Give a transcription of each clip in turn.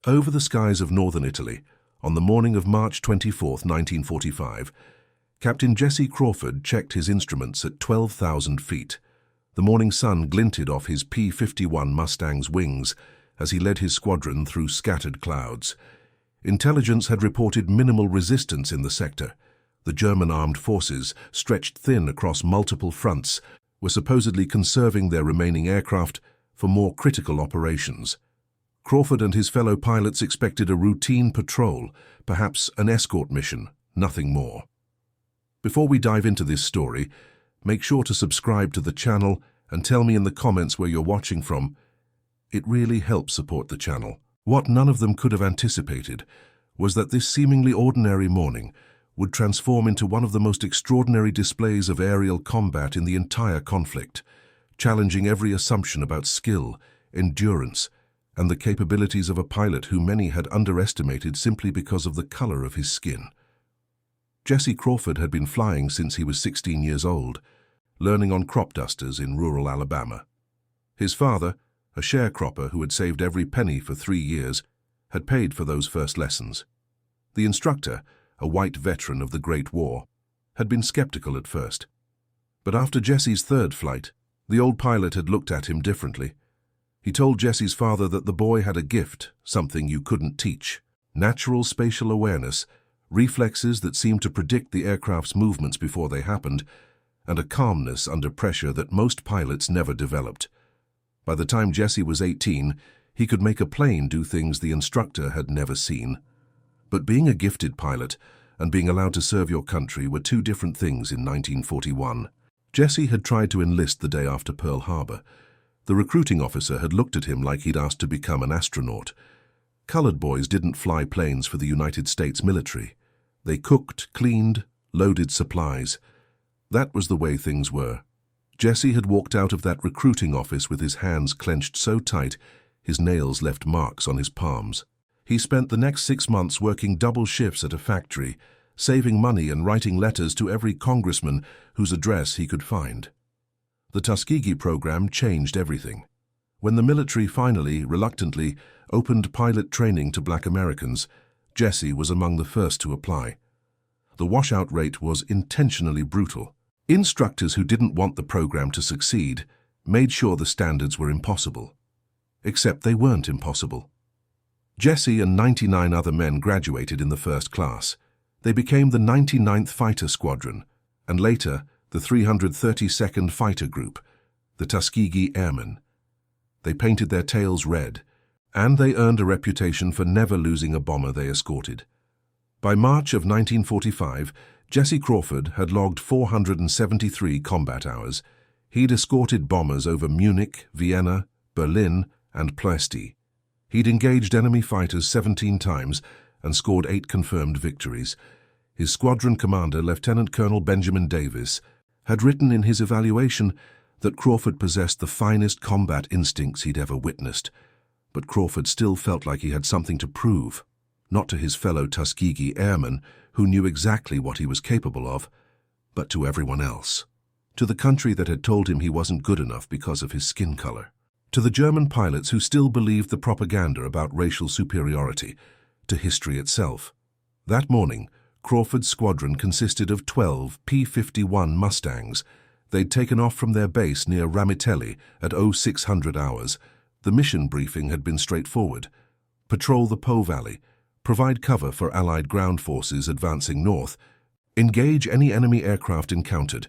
Over the skies of northern Italy, on the morning of March 24, 1945, Captain Jesse Crawford checked his instruments at 12,000 feet. The morning sun glinted off his P-51 Mustang's wings as he led his squadron through scattered clouds. Intelligence had reported minimal resistance in the sector. The German armed forces, stretched thin across multiple fronts, were supposedly conserving their remaining aircraft for more critical operations. Crawford and his fellow pilots expected a routine patrol, perhaps an escort mission, nothing more. Before we dive into this story, make sure to subscribe to the channel and tell me in the comments where you're watching from. It really helps support the channel. What none of them could have anticipated was that this seemingly ordinary morning would transform into one of the most extraordinary displays of aerial combat in the entire conflict, challenging every assumption about skill, endurance, and the capabilities of a pilot who many had underestimated simply because of the color of his skin. Jesse Crawford had been flying since he was 16 years old, learning on crop dusters in rural Alabama. His father, a sharecropper who had saved every penny for 3 years, had paid for those first lessons. The instructor, a white veteran of the Great War, had been skeptical at first. But after Jesse's third flight, the old pilot had looked at him differently. He told Jesse's father that the boy had a gift, something you couldn't teach: natural spatial awareness, reflexes that seemed to predict the aircraft's movements before they happened, and a calmness under pressure that most pilots never developed. By the time Jesse was 18, he could make a plane do things the instructor had never seen. But being a gifted pilot and being allowed to serve your country were two different things in 1941. Jesse had tried to enlist the day after Pearl Harbor. The recruiting officer had looked at him like he'd asked to become an astronaut. Colored boys didn't fly planes for the United States military. They cooked, cleaned, loaded supplies. That was the way things were. Jesse had walked out of that recruiting office with his hands clenched so tight, his nails left marks on his palms. He spent the next 6 months working double shifts at a factory, saving money and writing letters to every congressman whose address he could find. The Tuskegee program changed everything. When the military finally, reluctantly, opened pilot training to black Americans, Jesse was among the first to apply. The washout rate was intentionally brutal. Instructors who didn't want the program to succeed made sure the standards were impossible. Except they weren't impossible. Jesse and 99 other men graduated in the first class. They became the 99th Fighter Squadron, and later the 332nd Fighter Group, the Tuskegee Airmen. They painted their tails red, and they earned a reputation for never losing a bomber they escorted. By March of 1945, Jesse Crawford had logged 473 combat hours. He'd escorted bombers over Munich, Vienna, Berlin, and Ploesti. He'd engaged enemy fighters 17 times and scored 8 confirmed victories. His squadron commander, Lieutenant Colonel Benjamin Davis, had written in his evaluation that Crawford possessed the finest combat instincts he'd ever witnessed. But Crawford still felt like he had something to prove, not to his fellow Tuskegee airmen, who knew exactly what he was capable of, but to everyone else. To the country that had told him he wasn't good enough because of his skin color. To the German pilots who still believed the propaganda about racial superiority, to history itself. That morning, Crawford's squadron consisted of 12 P-51 Mustangs. They'd taken off from their base near Ramitelli at 0600 hours. The mission briefing had been straightforward: patrol the Po Valley, provide cover for Allied ground forces advancing north, engage any enemy aircraft encountered.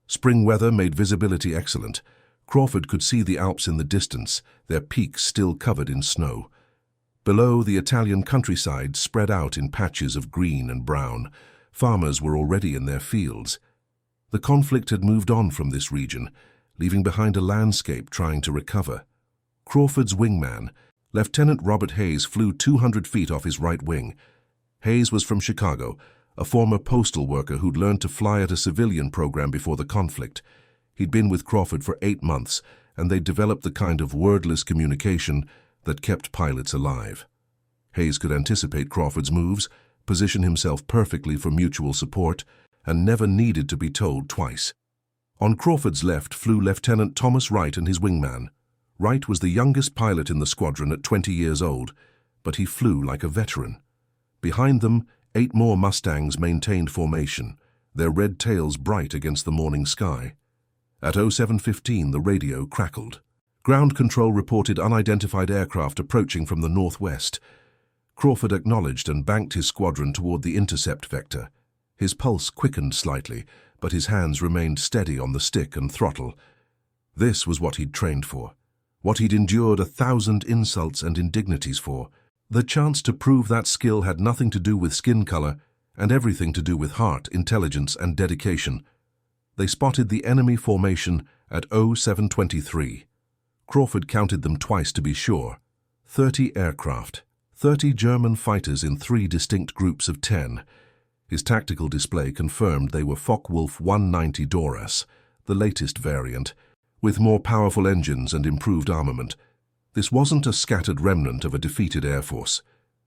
Spring weather made visibility excellent. Crawford could see the Alps in the distance, their peaks still covered in snow. Below, the Italian countryside spread out in patches of green and brown. Farmers were already in their fields. The conflict had moved on from this region, leaving behind a landscape trying to recover. Crawford's wingman, Lieutenant Robert Hayes, flew 200 feet off his right wing. Hayes was from Chicago, a former postal worker who'd learned to fly at a civilian program before the conflict. He'd been with Crawford for 8 months, and they'd developed the kind of wordless communication that kept pilots alive. Hayes could anticipate Crawford's moves, position himself perfectly for mutual support, and never needed to be told twice. On Crawford's left flew Lieutenant Thomas Wright and his wingman. Wright was the youngest pilot in the squadron at 20 years old. but he flew like a veteran. Behind them, 8 more Mustangs maintained formation, their red tails bright against the morning sky. At 07:15, the radio crackled. Ground control reported unidentified aircraft approaching from the northwest. Crawford acknowledged and banked his squadron toward the intercept vector. His pulse quickened slightly, but his hands remained steady on the stick and throttle. This was what he'd trained for, what he'd endured 1,000 insults and indignities for. The chance to prove that skill had nothing to do with skin color and everything to do with heart, intelligence, and dedication. They spotted the enemy formation at 07:23. Crawford counted them twice to be sure. 30 aircraft, 30 German fighters in 3 distinct groups of 10. His tactical display confirmed they were Focke-Wulf 190 Doras, the latest variant, with more powerful engines and improved armament. This wasn't a scattered remnant of a defeated air force.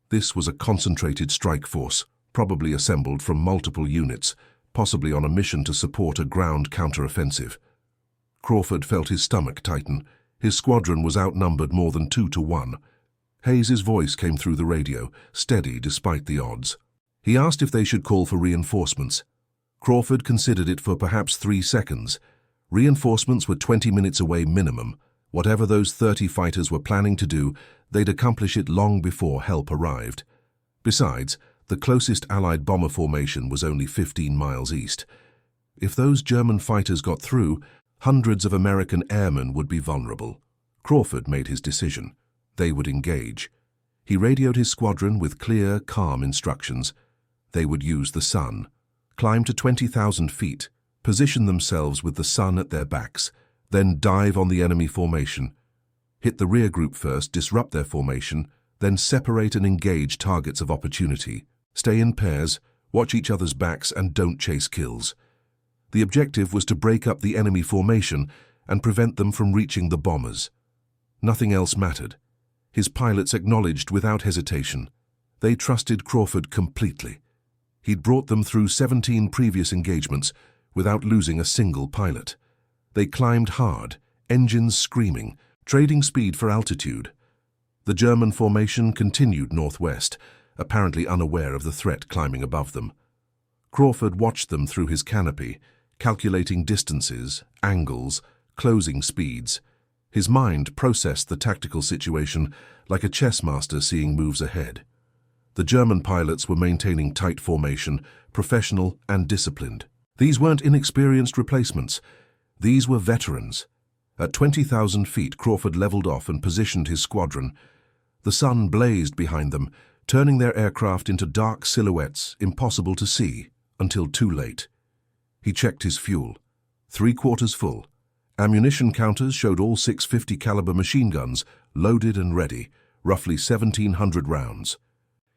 This was a concentrated strike force, probably assembled from multiple units, possibly on a mission to support a ground counteroffensive. Crawford felt his stomach tighten. His squadron was outnumbered more than 2 to 1. Hayes's voice came through the radio, steady despite the odds. He asked if they should call for reinforcements. Crawford considered it for perhaps 3 seconds. Reinforcements were 20 minutes away minimum. Whatever those 30 fighters were planning to do, they'd accomplish it long before help arrived. Besides, the closest Allied bomber formation was only 15 miles east. If those German fighters got through, hundreds of American airmen would be vulnerable. Crawford made his decision. They would engage. He radioed his squadron with clear, calm instructions. They would use the sun, climb to 20,000 feet, position themselves with the sun at their backs, then dive on the enemy formation. Hit the rear group first, disrupt their formation, then separate and engage targets of opportunity. Stay in pairs, watch each other's backs, and don't chase kills. The objective was to break up the enemy formation and prevent them from reaching the bombers. Nothing else mattered. His pilots acknowledged without hesitation. They trusted Crawford completely. He'd brought them through 17 previous engagements without losing a single pilot. They climbed hard, engines screaming, trading speed for altitude. The German formation continued northwest, apparently unaware of the threat climbing above them. Crawford watched them through his canopy, calculating distances, angles, closing speeds. His mind processed the tactical situation like a chess master seeing moves ahead. The German pilots were maintaining tight formation, professional and disciplined. These weren't inexperienced replacements. These were veterans. At 20,000 feet, Crawford leveled off and positioned his squadron. The sun blazed behind them, turning their aircraft into dark silhouettes impossible to see until too late. He checked his fuel. 3/4 full. Ammunition counters showed all 650 caliber machine guns loaded and ready, roughly 1,700 rounds.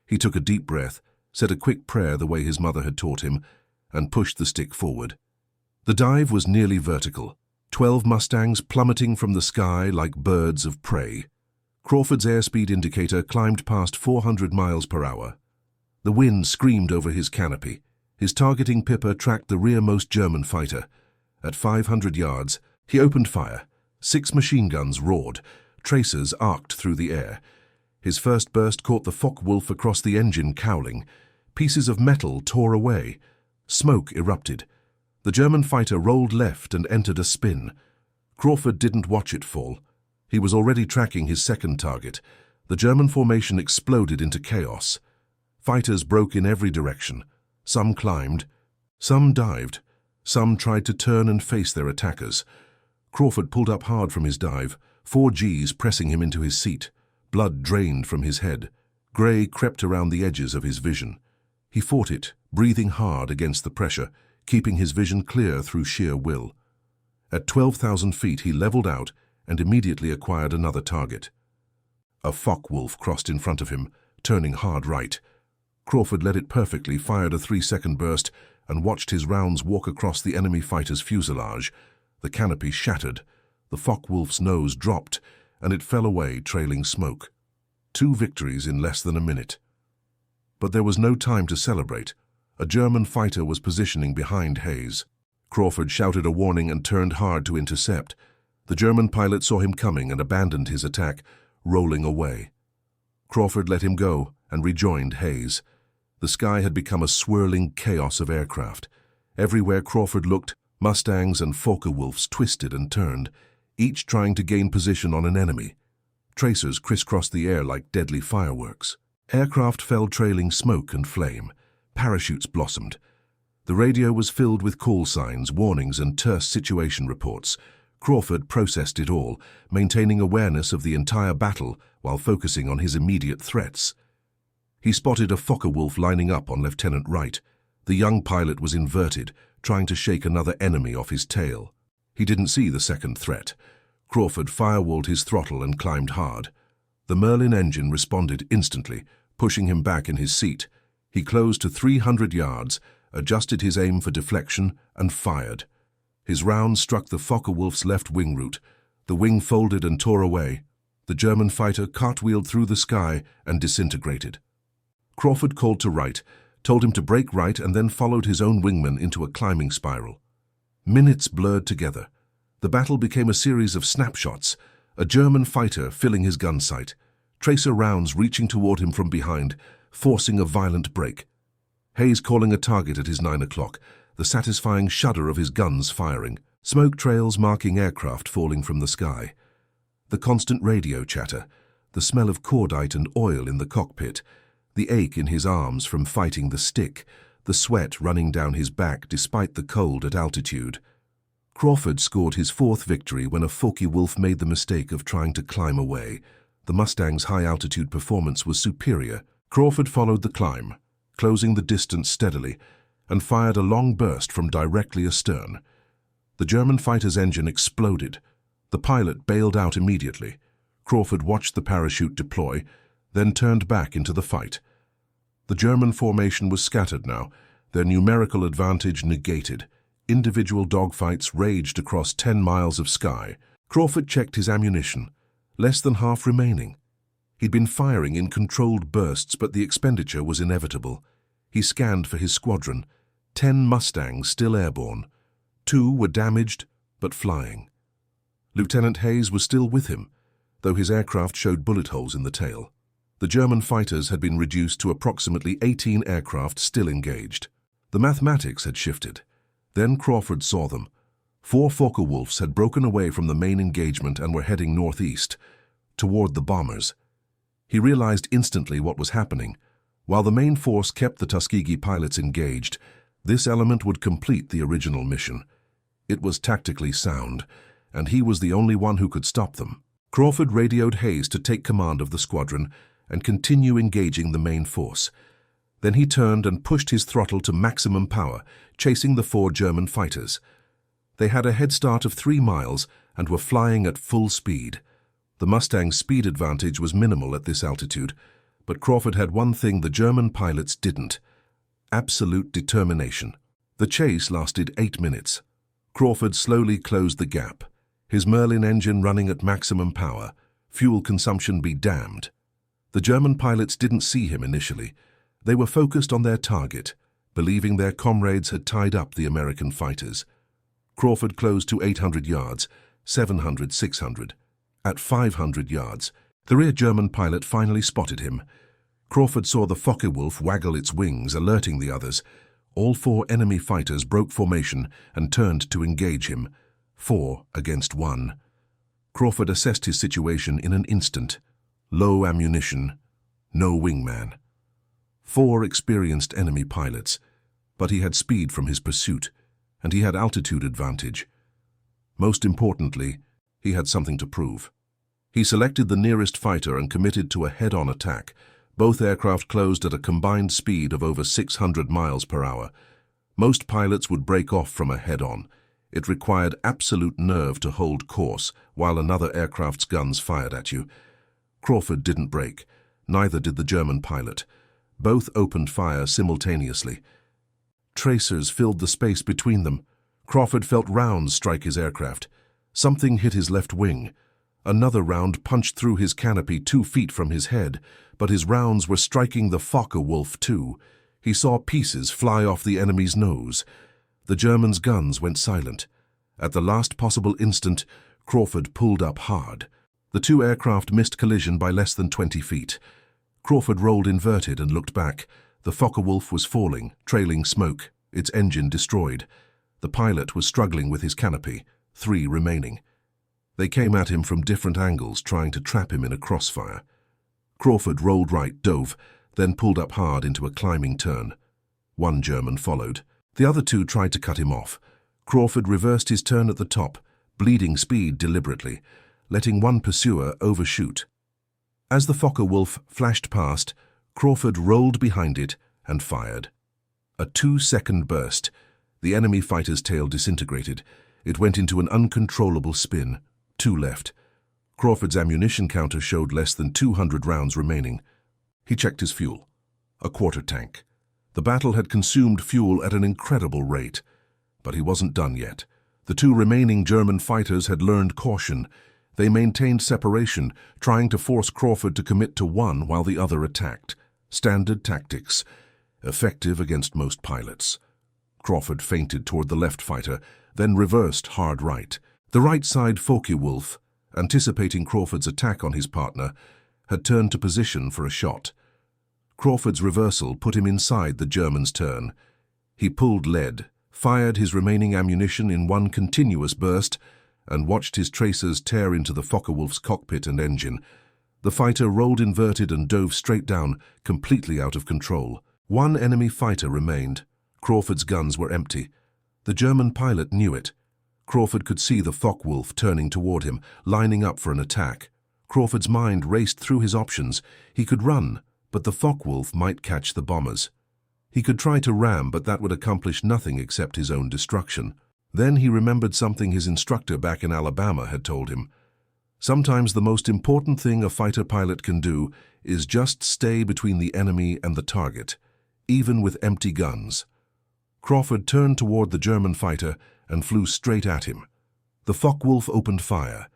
He took a deep breath, said a quick prayer the way his mother had taught him, and pushed the stick forward. The dive was nearly vertical, 12 Mustangs plummeting from the sky like birds of prey. Crawford's airspeed indicator climbed past 400 miles per hour. The wind screamed over his canopy. His targeting Pipper tracked the rearmost German fighter. At 500 yards, he opened fire. 6 machine guns roared. Tracers arced through the air. His first burst caught the Focke-Wulf across the engine, cowling. Pieces of metal tore away. Smoke erupted. The German fighter rolled left and entered a spin. Crawford didn't watch it fall. He was already tracking his second target. The German formation exploded into chaos. Fighters broke in every direction. Some climbed. Some dived. Some tried to turn and face their attackers. Crawford pulled up hard from his dive, 4 Gs pressing him into his seat. Blood drained from his head. Grey crept around the edges of his vision. He fought it, breathing hard against the pressure, keeping his vision clear through sheer will. At 12,000 feet, he leveled out and immediately acquired another target. A Focke-Wulf crossed in front of him, turning hard right. Crawford led it perfectly, fired a 3-second burst, and watched his rounds walk across the enemy fighter's fuselage. The canopy shattered. The Focke-Wulf's nose dropped, and it fell away, trailing smoke. 2 victories in less than a minute. But there was no time to celebrate. A German fighter was positioning behind Hayes. Crawford shouted a warning and turned hard to intercept. The German pilot saw him coming and abandoned his attack, rolling away. Crawford let him go and rejoined Hayes. The sky had become a swirling chaos of aircraft. Everywhere Crawford looked, Mustangs and Focke-Wulfs twisted and turned, each trying to gain position on an enemy. Tracers crisscrossed the air like deadly fireworks. Aircraft fell trailing smoke and flame. Parachutes blossomed. The radio was filled with call signs, warnings, and terse situation reports. Crawford processed it all, maintaining awareness of the entire battle while focusing on his immediate threats. He spotted a Focke-Wulf lining up on Lieutenant Wright. The young pilot was inverted, trying to shake another enemy off his tail. He didn't see the second threat. Crawford firewalled his throttle and climbed hard. The Merlin engine responded instantly, pushing him back in his seat. He closed to 300 yards, adjusted his aim for deflection, and fired. His round struck the Focke-Wulf's left wing root. The wing folded and tore away. The German fighter cartwheeled through the sky and disintegrated. Crawford called to Wright, told him to brake right, and then followed his own wingman into a climbing spiral. Minutes blurred together. The battle became a series of snapshots, a German fighter filling his gun sight, tracer rounds reaching toward him from behind, forcing a violent break. Hayes calling a target at his 9 o'clock, the satisfying shudder of his guns firing, smoke trails marking aircraft falling from the sky. The constant radio chatter, the smell of cordite and oil in the cockpit, the ache in his arms from fighting the stick, the sweat running down his back despite the cold at altitude. Crawford scored his fourth victory when a Focke-Wulf made the mistake of trying to climb away. The Mustang's high-altitude performance was superior. Crawford followed the climb, closing the distance steadily, and fired a long burst from directly astern. The German fighter's engine exploded. The pilot bailed out immediately. Crawford watched the parachute deploy, then turned back into the fight. The German formation was scattered now, their numerical advantage negated. Individual dogfights raged across 10 miles of sky. Crawford checked his ammunition, less than half remaining. He'd been firing in controlled bursts, but the expenditure was inevitable. He scanned for his squadron. 10 Mustangs still airborne. 2 were damaged, but flying. Lieutenant Hayes was still with him, though his aircraft showed bullet holes in the tail. The German fighters had been reduced to approximately 18 aircraft still engaged. The mathematics had shifted. Then Crawford saw them. 4 Focke-Wulfs had broken away from the main engagement and were heading northeast, toward the bombers. He realized instantly what was happening. While the main force kept the Tuskegee pilots engaged, this element would complete the original mission. It was tactically sound, and he was the only one who could stop them. Crawford radioed Hayes to take command of the squadron and continue engaging the main force. Then he turned and pushed his throttle to maximum power, chasing the 4 German fighters. They had a head start of 3 miles and were flying at full speed. The Mustang's speed advantage was minimal at this altitude, but Crawford had one thing the German pilots didn't: absolute determination. The chase lasted 8 minutes. Crawford slowly closed the gap, his Merlin engine running at maximum power, fuel consumption be damned. The German pilots didn't see him initially. They were focused on their target, believing their comrades had tied up the American fighters. Crawford closed to 800 yards, 700, 600. At 500 yards, the rear German pilot finally spotted him. Crawford saw the Focke-Wulf waggle its wings, alerting the others. All 4 enemy fighters broke formation and turned to engage him, 4 against 1. Crawford assessed his situation in an instant. Low ammunition, no wingman. 4 experienced enemy pilots, but he had speed from his pursuit, and he had altitude advantage. Most importantly, he had something to prove. He selected the nearest fighter and committed to a head-on attack. Both aircraft closed at a combined speed of over 600 miles per hour. Most pilots would break off from a head-on. It required absolute nerve to hold course while another aircraft's guns fired at you. Crawford didn't break. Neither did the German pilot. Both opened fire simultaneously. Tracers filled the space between them. Crawford felt rounds strike his aircraft. Something hit his left wing. Another round punched through his canopy 2 feet from his head, but his rounds were striking the Focke-Wulf too. He saw pieces fly off the enemy's nose. The Germans' guns went silent. At the last possible instant, Crawford pulled up hard. The 2 aircraft missed collision by less than 20 feet. Crawford rolled inverted and looked back. The Focke-Wulf was falling, trailing smoke, its engine destroyed. The pilot was struggling with his canopy, 3 remaining. They came at him from different angles, trying to trap him in a crossfire. Crawford rolled right, dove, then pulled up hard into a climbing turn. 1 German followed. The other 2 tried to cut him off. Crawford reversed his turn at the top, bleeding speed deliberately, letting 1 pursuer overshoot. As the Focke-Wulf flashed past, Crawford rolled behind it and fired. A 2-second burst. The enemy fighter's tail disintegrated. It went into an uncontrollable spin. 2 left. Crawford's ammunition counter showed less than 200 rounds remaining. He checked his fuel. A quarter tank. The battle had consumed fuel at an incredible rate. But he wasn't done yet. The 2 remaining German fighters had learned caution. They maintained separation, trying to force Crawford to commit to one while the other attacked. Standard tactics, effective against most pilots. Crawford feinted toward the left fighter, then reversed hard right. The right side Focke-Wulf, anticipating Crawford's attack on his partner, had turned to position for a shot. Crawford's reversal put him inside the German's turn. He pulled lead, fired his remaining ammunition in one continuous burst, and watched his tracers tear into the Focke-Wulf's cockpit and engine. The fighter rolled inverted and dove straight down, completely out of control. 1 enemy fighter remained. Crawford's guns were empty. The German pilot knew it. Crawford could see the Focke-Wulf turning toward him, lining up for an attack. Crawford's mind raced through his options. He could run, but the Focke-Wulf might catch the bombers. He could try to ram, but that would accomplish nothing except his own destruction. Then he remembered something his instructor back in Alabama had told him. Sometimes the most important thing a fighter pilot can do is just stay between the enemy and the target, even with empty guns. Crawford turned toward the German fighter and flew straight at him. The Focke-Wulf opened fire.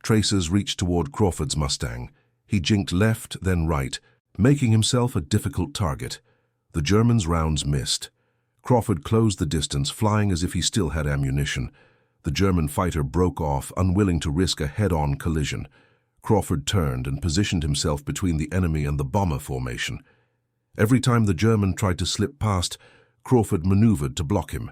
Tracers reached toward Crawford's Mustang. He jinked left, then right, making himself a difficult target. The German's rounds missed. Crawford closed the distance, flying as if he still had ammunition. The German fighter broke off, unwilling to risk a head-on collision. Crawford turned and positioned himself between the enemy and the bomber formation. Every time the German tried to slip past, Crawford maneuvered to block him.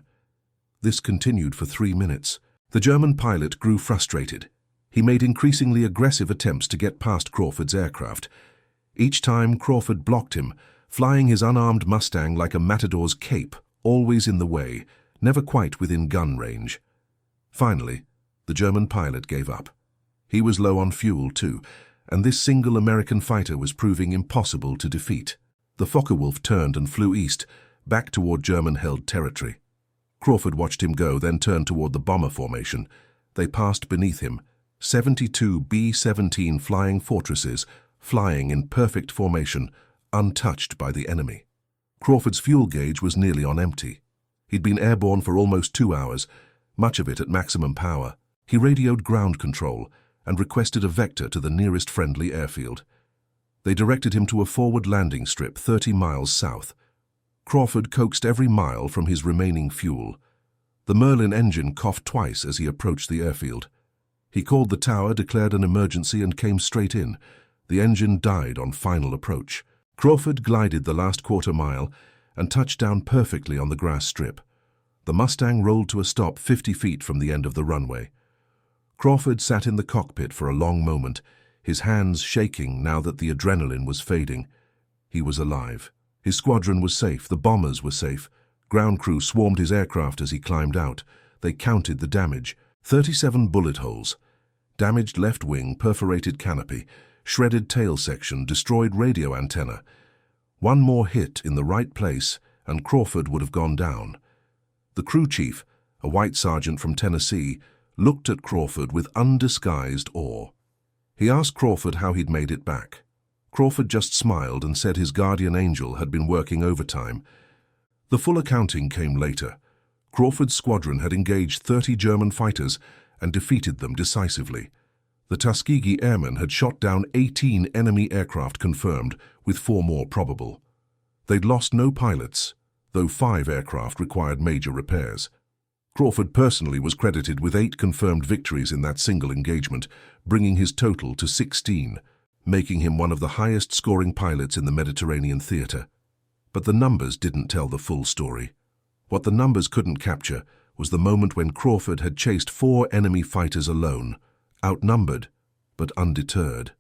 This continued for 3 minutes. The German pilot grew frustrated. He made increasingly aggressive attempts to get past Crawford's aircraft. Each time Crawford blocked him, flying his unarmed Mustang like a matador's cape, always in the way, never quite within gun range. Finally, the German pilot gave up. He was low on fuel too, and this single American fighter was proving impossible to defeat. The Focke-Wulf turned and flew east, back toward German-held territory. Crawford watched him go, then turned toward the bomber formation. They passed beneath him, 72 B-17 flying fortresses, flying in perfect formation, untouched by the enemy. Crawford's fuel gauge was nearly on empty. He'd been airborne for almost 2 hours, much of it at maximum power. He radioed ground control and requested a vector to the nearest friendly airfield. They directed him to a forward landing strip 30 miles south. Crawford coaxed every mile from his remaining fuel. The Merlin engine coughed twice as he approached the airfield. He called the tower, declared an emergency, and came straight in. The engine died on final approach. Crawford glided the last quarter mile and touched down perfectly on the grass strip. The Mustang rolled to a stop 50 feet from the end of the runway. Crawford sat in the cockpit for a long moment, his hands shaking now that the adrenaline was fading. He was alive. His squadron was safe. The bombers were safe. Ground crew swarmed his aircraft as he climbed out. They counted the damage. 37 bullet holes. Damaged left wing, perforated canopy, shredded tail section, destroyed radio antenna. One more hit in the right place, and Crawford would have gone down. The crew chief, a white sergeant from Tennessee, looked at Crawford with undisguised awe. He asked Crawford how he'd made it back. Crawford just smiled and said his guardian angel had been working overtime. The full accounting came later. Crawford's squadron had engaged 30 German fighters and defeated them decisively. The Tuskegee Airmen had shot down 18 enemy aircraft confirmed, with 4 more probable. They'd lost no pilots, though 5 aircraft required major repairs. Crawford personally was credited with 8 confirmed victories in that single engagement, bringing his total to 16. making him one of the highest-scoring pilots in the Mediterranean theater. But the numbers didn't tell the full story. What the numbers couldn't capture was the moment when Crawford had chased 4 enemy fighters alone, outnumbered but undeterred.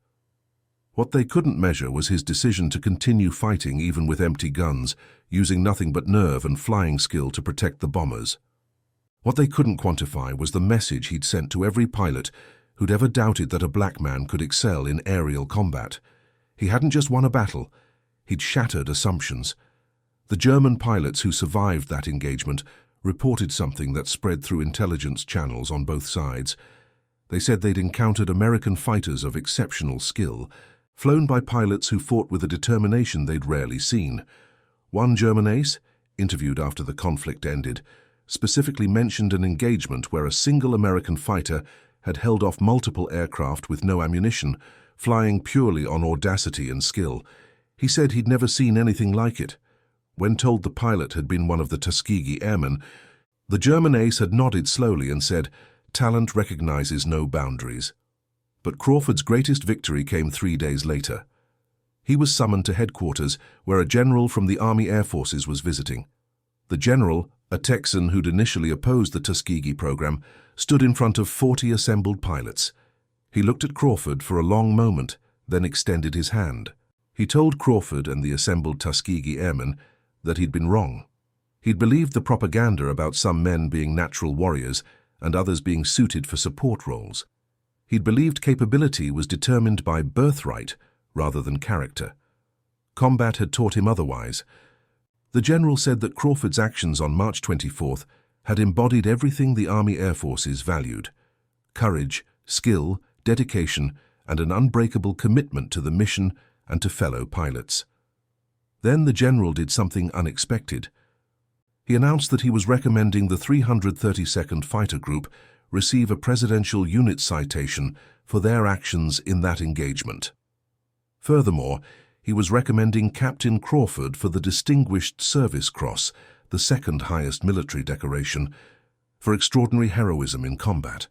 What they couldn't measure was his decision to continue fighting even with empty guns, using nothing but nerve and flying skill to protect the bombers. What they couldn't quantify was the message he'd sent to every pilot who'd ever doubted that a black man could excel in aerial combat. He hadn't just won a battle, he'd shattered assumptions. The German pilots who survived that engagement reported something that spread through intelligence channels on both sides. They said they'd encountered American fighters of exceptional skill, flown by pilots who fought with a determination they'd rarely seen. One German ace, interviewed after the conflict ended, specifically mentioned an engagement where a single American fighter had held off multiple aircraft with no ammunition, flying purely on audacity and skill. He said he'd never seen anything like it. When told the pilot had been one of the Tuskegee Airmen, the German ace had nodded slowly and said, "Talent recognizes no boundaries." But Crawford's greatest victory came 3 days later. He was summoned to headquarters, where a general from the Army Air Forces was visiting. The general, a Texan who'd initially opposed the Tuskegee program, stood in front of 40 assembled pilots. He looked at Crawford for a long moment, then extended his hand. He told Crawford and the assembled Tuskegee Airmen that he'd been wrong. He'd believed the propaganda about some men being natural warriors and others being suited for support roles. He'd believed capability was determined by birthright rather than character. Combat had taught him otherwise. The general said that Crawford's actions on March 24th had embodied everything the Army Air Forces valued: courage, skill, dedication, and an unbreakable commitment to the mission and to fellow pilots. Then the general did something unexpected. He announced that he was recommending the 332nd Fighter Group receive a Presidential Unit Citation for their actions in that engagement. Furthermore, he was recommending Captain Crawford for the Distinguished Service Cross, the second highest military decoration, for extraordinary heroism in combat.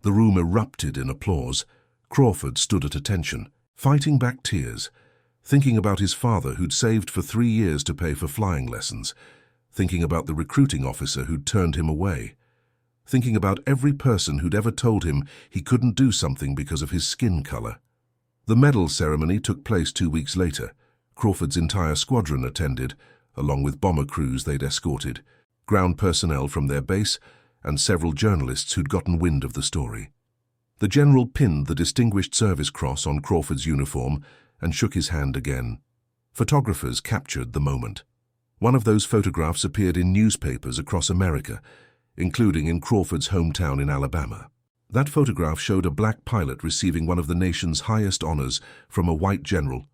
The room erupted in applause. Crawford stood at attention, fighting back tears, thinking about his father who'd saved for 3 years to pay for flying lessons, thinking about the recruiting officer who'd turned him away, thinking about every person who'd ever told him he couldn't do something because of his skin color. The medal ceremony took place 2 weeks later. Crawford's entire squadron attended, along with bomber crews they'd escorted, ground personnel from their base, and several journalists who'd gotten wind of the story. The general pinned the Distinguished Service Cross on Crawford's uniform and shook his hand again. Photographers captured the moment. One of those photographs appeared in newspapers across America, including in Crawford's hometown in Alabama. That photograph showed a black pilot receiving one of the nation's highest honors from a white general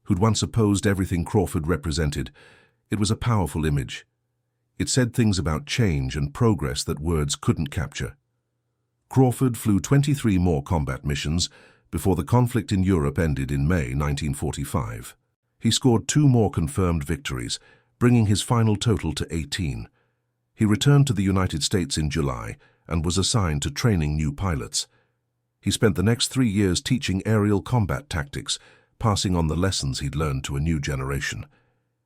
who'd once opposed everything Crawford represented. It was a powerful image. It said things about change and progress that words couldn't capture. Crawford flew 23 more combat missions before the conflict in Europe ended in May 1945. He scored 2 more confirmed victories, bringing his final total to 18. He returned to the United States in July and was assigned to training new pilots. He spent the next 3 years teaching aerial combat tactics, passing on the lessons he'd learned to a new generation.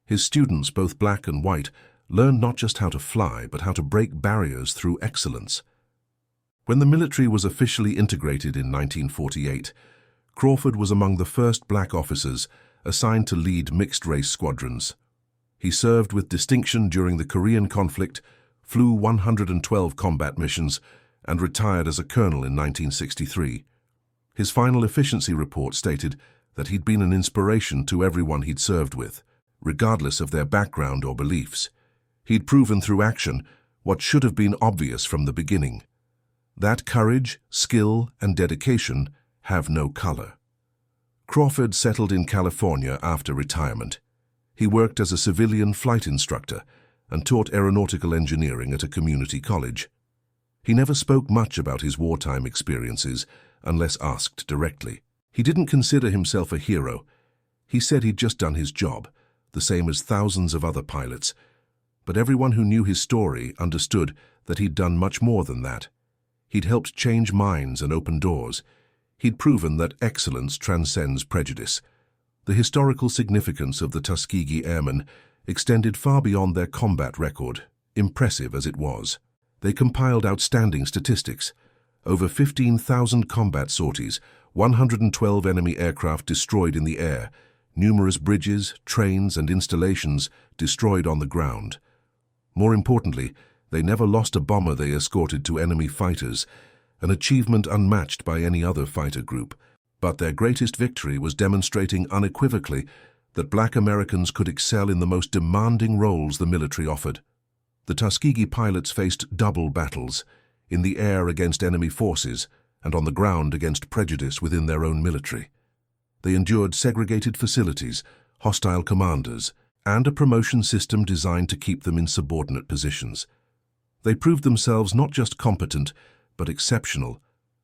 His students, both black and white, learned not just how to fly, but how to break barriers through excellence. When the military was officially integrated in 1948, Crawford was among the first black officers assigned to lead mixed-race squadrons. He served with distinction during the Korean conflict, flew 112 combat missions, and retired as a colonel in 1963. His final efficiency report stated that he'd been an inspiration to everyone he'd served with, regardless of their background or beliefs. He'd proven through action what should have been obvious from the beginning: that courage, skill, and dedication have no color. Crawford settled in California after retirement. He worked as a civilian flight instructor and taught aeronautical engineering at a community college. He never spoke much about his wartime experiences unless asked directly. He didn't consider himself a hero. He said he'd just done his job, the same as thousands of other pilots. But everyone who knew his story understood that he'd done much more than that. He'd helped change minds and open doors. He'd proven that excellence transcends prejudice. The historical significance of the Tuskegee Airmen extended far beyond their combat record, impressive as it was. They compiled outstanding statistics. Over 15,000 combat sorties, 112 enemy aircraft destroyed in the air, numerous bridges, trains, and installations destroyed on the ground. More importantly, they never lost a bomber they escorted to enemy fighters, an achievement unmatched by any other fighter group. But their greatest victory was demonstrating unequivocally that Black Americans could excel in the most demanding roles the military offered. The Tuskegee pilots faced double battles, in the air against enemy forces and on the ground against prejudice within their own military. They endured segregated facilities, hostile commanders, and a promotion system designed to keep them in subordinate positions. They proved themselves not just competent, but exceptional,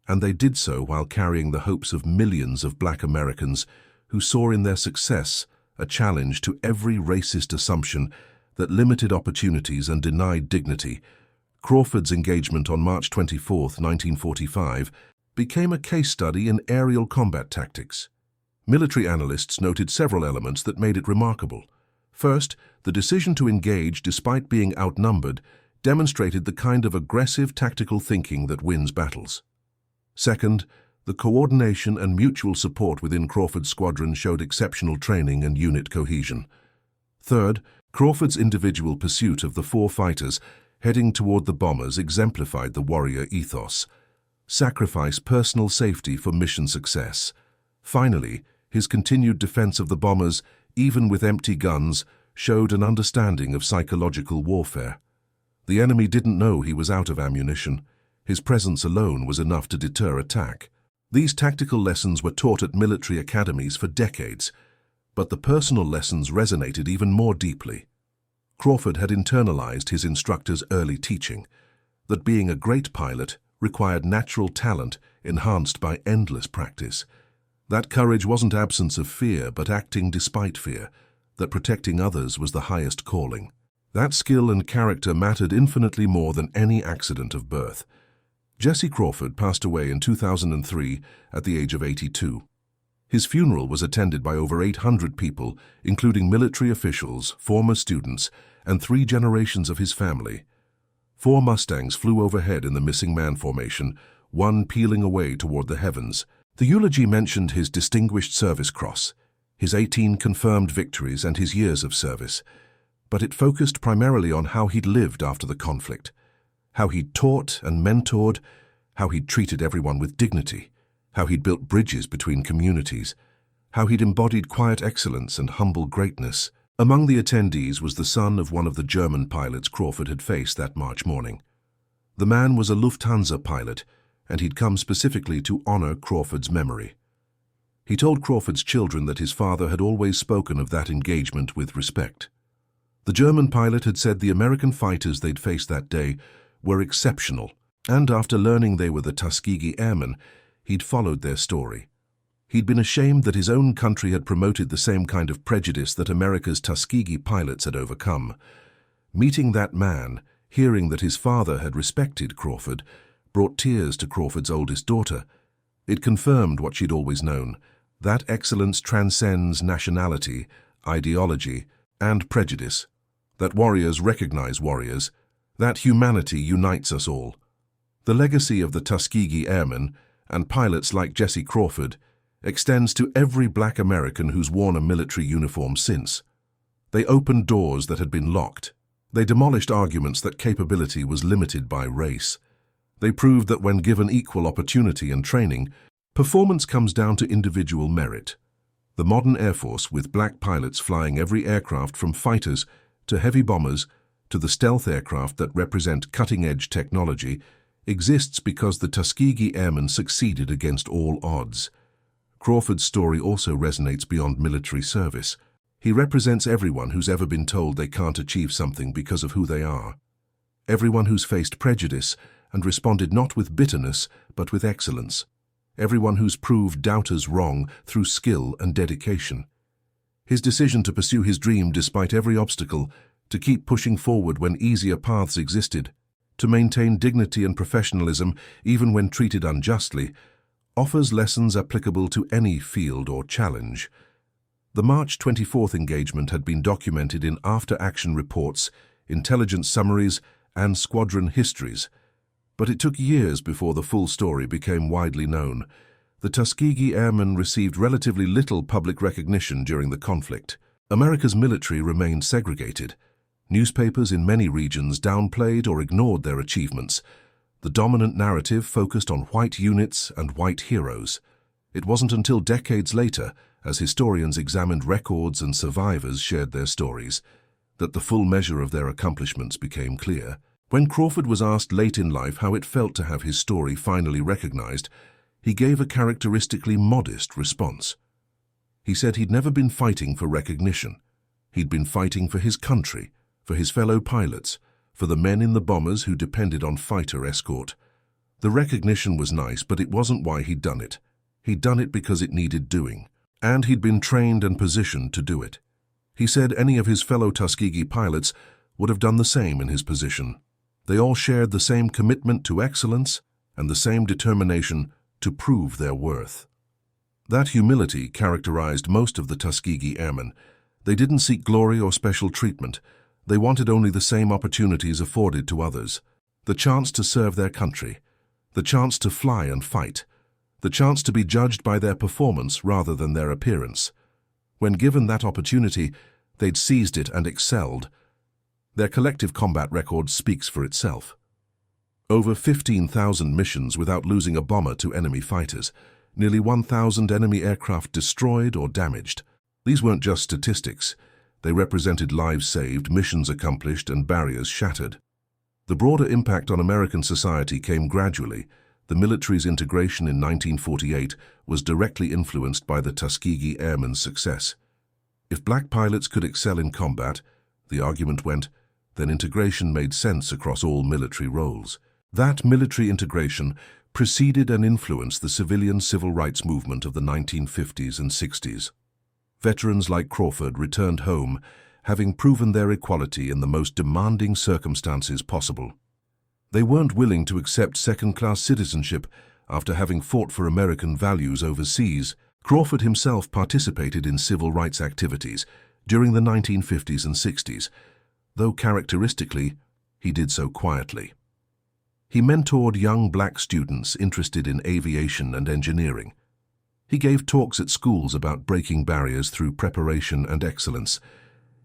and they did so while carrying the hopes of millions of Black Americans who saw in their success a challenge to every racist assumption that limited opportunities and denied dignity. Crawford's engagement on March 24, 1945, became a case study in aerial combat tactics. Military analysts noted several elements that made it remarkable. First, the decision to engage despite being outnumbered demonstrated the kind of aggressive tactical thinking that wins battles. Second, the coordination and mutual support within Crawford's squadron showed exceptional training and unit cohesion. Third, Crawford's individual pursuit of the 4 fighters heading toward the bombers exemplified the warrior ethos. Sacrifice personal safety for mission success. Finally, his continued defense of the bombers, even with empty guns, showed an understanding of psychological warfare. The enemy didn't know he was out of ammunition. His presence alone was enough to deter attack. These tactical lessons were taught at military academies for decades, but the personal lessons resonated even more deeply. Crawford had internalized his instructor's early teaching, that being a great pilot required natural talent enhanced by endless practice. That courage wasn't absence of fear, but acting despite fear, that protecting others was the highest calling. That skill and character mattered infinitely more than any accident of birth. Jesse Crawford passed away in 2003 at the age of 82. His funeral was attended by over 800 people, including military officials, former students, and 3 generations of his family. 4 Mustangs flew overhead in the missing man formation, one peeling away toward the heavens. The eulogy mentioned his Distinguished Service Cross, his 18 confirmed victories, and his years of service, but it focused primarily on how he'd lived after the conflict, how he'd taught and mentored, how he'd treated everyone with dignity, how he'd built bridges between communities, how he'd embodied quiet excellence and humble greatness. Among the attendees was the son of one of the German pilots Crawford had faced that March morning. The man was a Lufthansa pilot, and he'd come specifically to honor Crawford's memory. He told Crawford's children that his father had always spoken of that engagement with respect. The German pilot had said the American fighters they'd faced that day were exceptional, and after learning they were the Tuskegee Airmen, he'd followed their story. He'd been ashamed that his own country had promoted the same kind of prejudice that America's Tuskegee pilots had overcome. Meeting that man, hearing that his father had respected Crawford, brought tears to Crawford's oldest daughter. It confirmed what she'd always known, that excellence transcends nationality, ideology, and prejudice, that warriors recognize warriors, that humanity unites us all. The legacy of the Tuskegee Airmen, and pilots like Jesse Crawford, extends to every Black American who's worn a military uniform since. They opened doors that had been locked. They demolished arguments that capability was limited by race. They proved that when given equal opportunity and training, performance comes down to individual merit. The modern Air Force, with Black pilots flying every aircraft from fighters to heavy bombers to the stealth aircraft that represent cutting-edge technology, exists because the Tuskegee Airmen succeeded against all odds. Crawford's story also resonates beyond military service. He represents everyone who's ever been told they can't achieve something because of who they are. Everyone who's faced prejudice and responded not with bitterness, but with excellence. Everyone who's proved doubters wrong through skill and dedication. His decision to pursue his dream despite every obstacle, to keep pushing forward when easier paths existed, to maintain dignity and professionalism even when treated unjustly, offers lessons applicable to any field or challenge. The March 24th engagement had been documented in after-action reports, intelligence summaries, and squadron histories, but it took years before the full story became widely known. The Tuskegee Airmen received relatively little public recognition during the conflict. America's military remained segregated. Newspapers in many regions downplayed or ignored their achievements. The dominant narrative focused on white units and white heroes. It wasn't until decades later, as historians examined records and survivors shared their stories, that the full measure of their accomplishments became clear. When Crawford was asked late in life how it felt to have his story finally recognized, he gave a characteristically modest response. He said he'd never been fighting for recognition. He'd been fighting for his country, for his fellow pilots, for the men in the bombers who depended on fighter escort. The recognition was nice, but it wasn't why he'd done it. He'd done it because it needed doing, and he'd been trained and positioned to do it. He said any of his fellow Tuskegee pilots would have done the same in his position. They all shared the same commitment to excellence and the same determination to prove their worth. That humility characterized most of the Tuskegee Airmen. They didn't seek glory or special treatment. They wanted only the same opportunities afforded to others. The chance to serve their country, the chance to fly and fight, the chance to be judged by their performance rather than their appearance. When given that opportunity, they'd seized it and excelled. Their collective combat record speaks for itself. Over 15,000 missions without losing a bomber to enemy fighters, nearly 1,000 enemy aircraft destroyed or damaged. These weren't just statistics. They represented lives saved, missions accomplished, and barriers shattered. The broader impact on American society came gradually. The military's integration in 1948 was directly influenced by the Tuskegee Airmen's success. If black pilots could excel in combat, the argument went, then integration made sense across all military roles. That military integration preceded and influenced the civilian civil rights movement of the 1950s and 60s. Veterans like Crawford returned home, having proven their equality in the most demanding circumstances possible. They weren't willing to accept second-class citizenship after having fought for American values overseas. Crawford himself participated in civil rights activities during the 1950s and 60s, though characteristically, he did so quietly. He mentored young black students interested in aviation and engineering. He gave talks at schools about breaking barriers through preparation and excellence.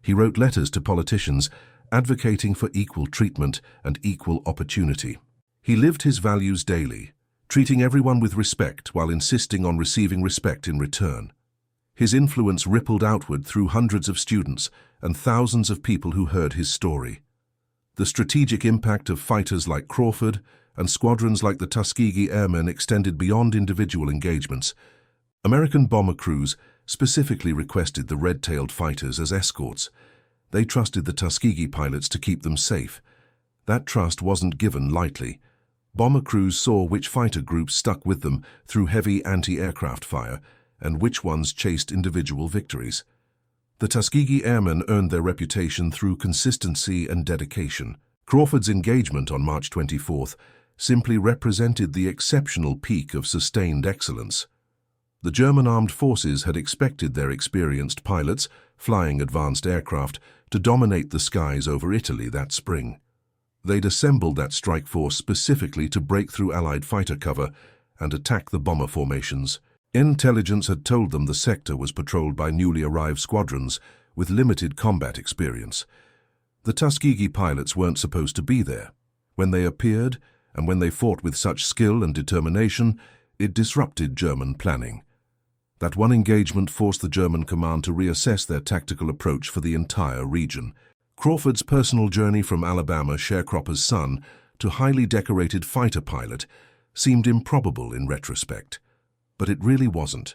He wrote letters to politicians advocating for equal treatment and equal opportunity. He lived his values daily, treating everyone with respect while insisting on receiving respect in return. His influence rippled outward through hundreds of students and thousands of people who heard his story. The strategic impact of fighters like Crawford and squadrons like the Tuskegee Airmen extended beyond individual engagements. American bomber crews specifically requested the red-tailed fighters as escorts. They trusted the Tuskegee pilots to keep them safe. That trust wasn't given lightly. Bomber crews saw which fighter groups stuck with them through heavy anti-aircraft fire and which ones chased individual victories. The Tuskegee Airmen earned their reputation through consistency and dedication. Crawford's engagement on March 24th simply represented the exceptional peak of sustained excellence. The German armed forces had expected their experienced pilots, flying advanced aircraft, to dominate the skies over Italy that spring. They'd assembled that strike force specifically to break through Allied fighter cover and attack the bomber formations. Intelligence had told them the sector was patrolled by newly arrived squadrons with limited combat experience. The Tuskegee pilots weren't supposed to be there. When they appeared, and when they fought with such skill and determination, it disrupted German planning. That one engagement forced the German command to reassess their tactical approach for the entire region. Crawford's personal journey from Alabama sharecropper's son to highly decorated fighter pilot seemed improbable in retrospect. But it really wasn't.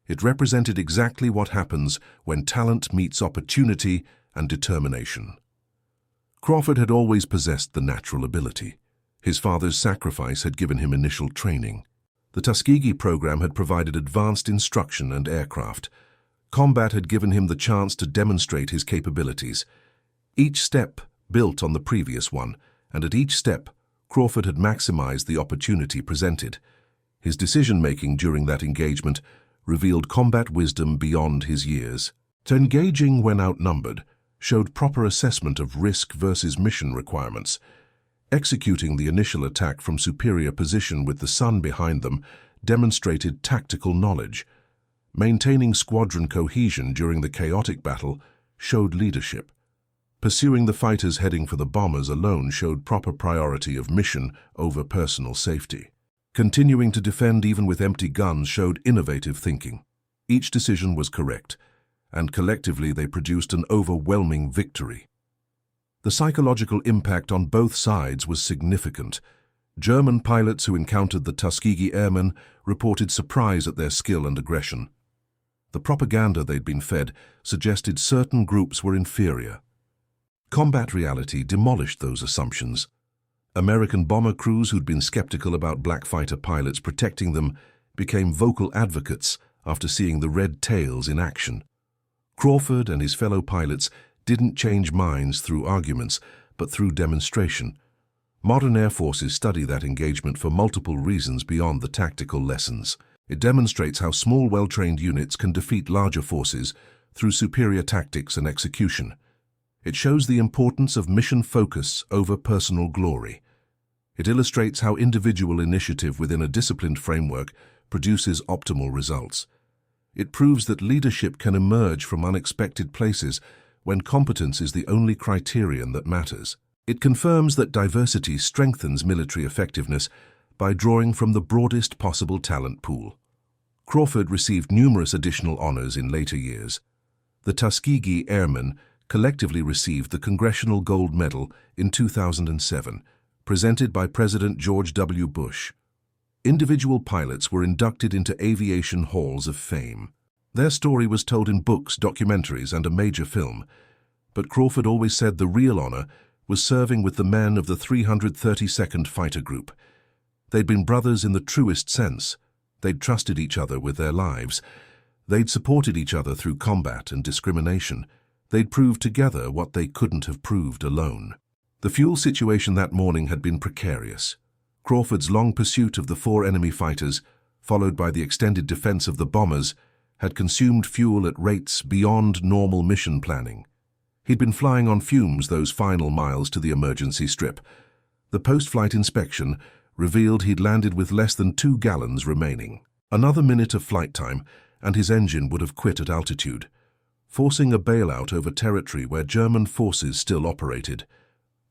It represented exactly what happens when talent meets opportunity and determination. Crawford had always possessed the natural ability. His father's sacrifice had given him initial training. The Tuskegee program had provided advanced instruction and aircraft. Combat had given him the chance to demonstrate his capabilities. Each step built on the previous one, and at each step, Crawford had maximized the opportunity presented. His decision-making during that engagement revealed combat wisdom beyond his years. Engaging when outnumbered showed proper assessment of risk versus mission requirements. Executing the initial attack from superior position with the sun behind them demonstrated tactical knowledge. Maintaining squadron cohesion during the chaotic battle showed leadership. Pursuing the fighters heading for the bombers alone showed proper priority of mission over personal safety. Continuing to defend even with empty guns showed innovative thinking. Each decision was correct, and collectively they produced an overwhelming victory. The psychological impact on both sides was significant. German pilots who encountered the Tuskegee Airmen reported surprise at their skill and aggression. The propaganda they'd been fed suggested certain groups were inferior. Combat reality demolished those assumptions. American bomber crews who'd been skeptical about black fighter pilots protecting them became vocal advocates after seeing the red tails in action. Crawford and his fellow pilots didn't change minds through arguments, but through demonstration. Modern air forces study that engagement for multiple reasons beyond the tactical lessons. It demonstrates how small, well-trained units can defeat larger forces through superior tactics and execution. It shows the importance of mission focus over personal glory. It illustrates how individual initiative within a disciplined framework produces optimal results. It proves that leadership can emerge from unexpected places when competence is the only criterion that matters. It confirms that diversity strengthens military effectiveness by drawing from the broadest possible talent pool. Crawford received numerous additional honors in later years. The Tuskegee Airmen collectively received the Congressional Gold Medal in 2007, presented by President George W. Bush. Individual pilots were inducted into aviation halls of fame. Their story was told in books, documentaries, and a major film, but Crawford always said the real honor was serving with the men of the 332nd Fighter Group. They'd been brothers in the truest sense. They'd trusted each other with their lives. They'd supported each other through combat and discrimination. They'd proved together what they couldn't have proved alone. The fuel situation that morning had been precarious. Crawford's long pursuit of the 4 enemy fighters, followed by the extended defense of the bombers, had consumed fuel at rates beyond normal mission planning. He'd been flying on fumes those final miles to the emergency strip. The post-flight inspection revealed he'd landed with less than 2 gallons remaining. Another minute of flight time, and his engine would have quit at altitude, forcing a bailout over territory where German forces still operated.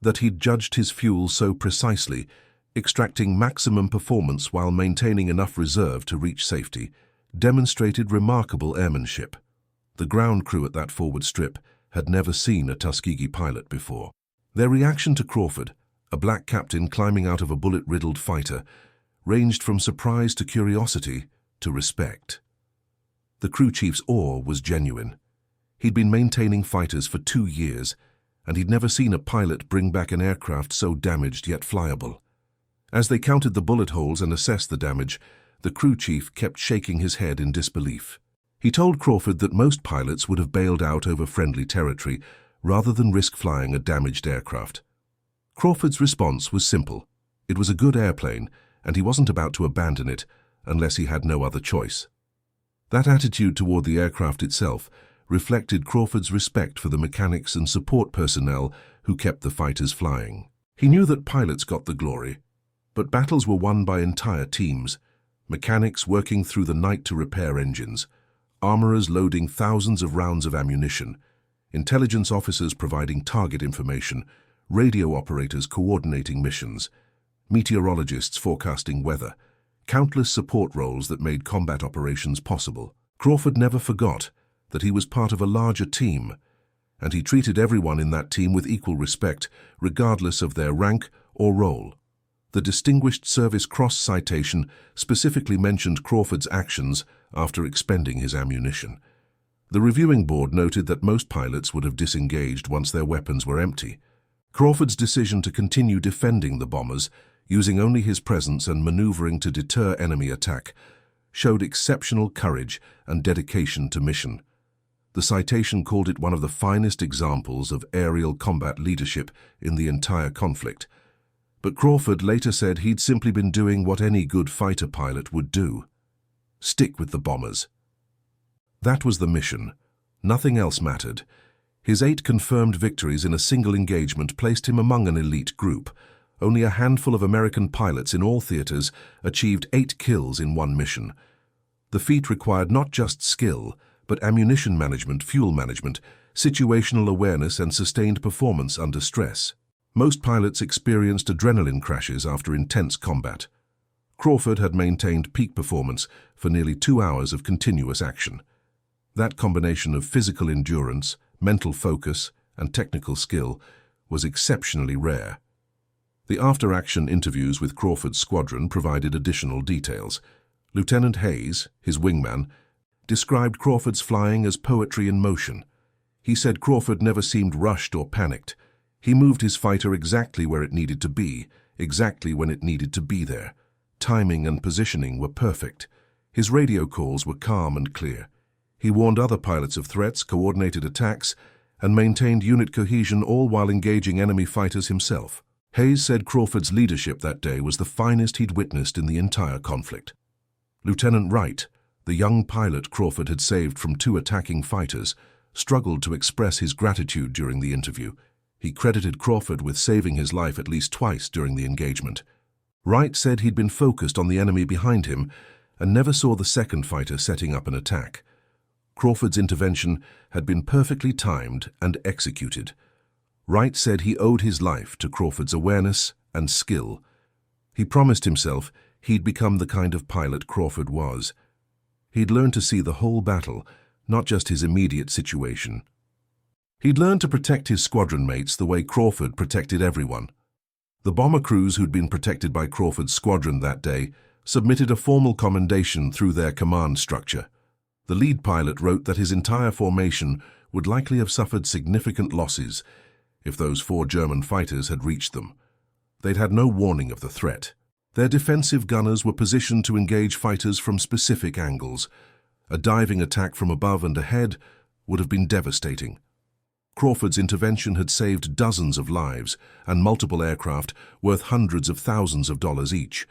That he'd judged his fuel so precisely, extracting maximum performance while maintaining enough reserve to reach safety, demonstrated remarkable airmanship. The ground crew at that forward strip had never seen a Tuskegee pilot before. Their reaction to Crawford, a black captain climbing out of a bullet-riddled fighter, ranged from surprise to curiosity to respect. The crew chief's awe was genuine. He'd been maintaining fighters for 2 years, and he'd never seen a pilot bring back an aircraft so damaged yet flyable. As they counted the bullet holes and assessed the damage, the crew chief kept shaking his head in disbelief. He told Crawford that most pilots would have bailed out over friendly territory rather than risk flying a damaged aircraft. Crawford's response was simple. It was a good airplane, and he wasn't about to abandon it unless he had no other choice. That attitude toward the aircraft itself reflected Crawford's respect for the mechanics and support personnel who kept the fighters flying. He knew that pilots got the glory, but battles were won by entire teams, mechanics working through the night to repair engines, armorers loading thousands of rounds of ammunition, intelligence officers providing target information, radio operators coordinating missions, meteorologists forecasting weather, countless support roles that made combat operations possible. Crawford never forgot that he was part of a larger team, and he treated everyone in that team with equal respect, regardless of their rank or role. The Distinguished Service Cross citation specifically mentioned Crawford's actions after expending his ammunition. The reviewing board noted that most pilots would have disengaged once their weapons were empty. Crawford's decision to continue defending the bombers, using only his presence and maneuvering to deter enemy attack, showed exceptional courage and dedication to mission. The citation called it one of the finest examples of aerial combat leadership in the entire conflict. But Crawford later said he'd simply been doing what any good fighter pilot would do: stick with the bombers. That was the mission. Nothing else mattered. His 8 confirmed victories in a single engagement placed him among an elite group. Only a handful of American pilots in all theaters achieved 8 kills in one mission. The feat required not just skill, but ammunition management, fuel management, situational awareness, and sustained performance under stress. Most pilots experienced adrenaline crashes after intense combat. Crawford had maintained peak performance for nearly 2 hours of continuous action. That combination of physical endurance, mental focus, and technical skill was exceptionally rare. The after-action interviews with Crawford's squadron provided additional details. Lieutenant Hayes, his wingman, described Crawford's flying as poetry in motion. He said Crawford never seemed rushed or panicked. He moved his fighter exactly where it needed to be, exactly when it needed to be there. Timing and positioning were perfect. His radio calls were calm and clear. He warned other pilots of threats, coordinated attacks, and maintained unit cohesion, all while engaging enemy fighters himself. Hayes said Crawford's leadership that day was the finest he'd witnessed in the entire conflict. Lieutenant Wright, the young pilot Crawford had saved from 2 attacking fighters, struggled to express his gratitude during the interview. He credited Crawford with saving his life at least twice during the engagement. Wright said he'd been focused on the enemy behind him and never saw the second fighter setting up an attack. Crawford's intervention had been perfectly timed and executed. Wright said he owed his life to Crawford's awareness and skill. He promised himself he'd become the kind of pilot Crawford was. He'd learned to see the whole battle, not just his immediate situation. He'd learned to protect his squadron mates the way Crawford protected everyone. The bomber crews who'd been protected by Crawford's squadron that day submitted a formal commendation through their command structure. The lead pilot wrote that his entire formation would likely have suffered significant losses if those 4 German fighters had reached them. They'd had no warning of the threat. Their defensive gunners were positioned to engage fighters from specific angles. A diving attack from above and ahead would have been devastating. Crawford's intervention had saved dozens of lives and multiple aircraft worth hundreds of thousands of dollars each.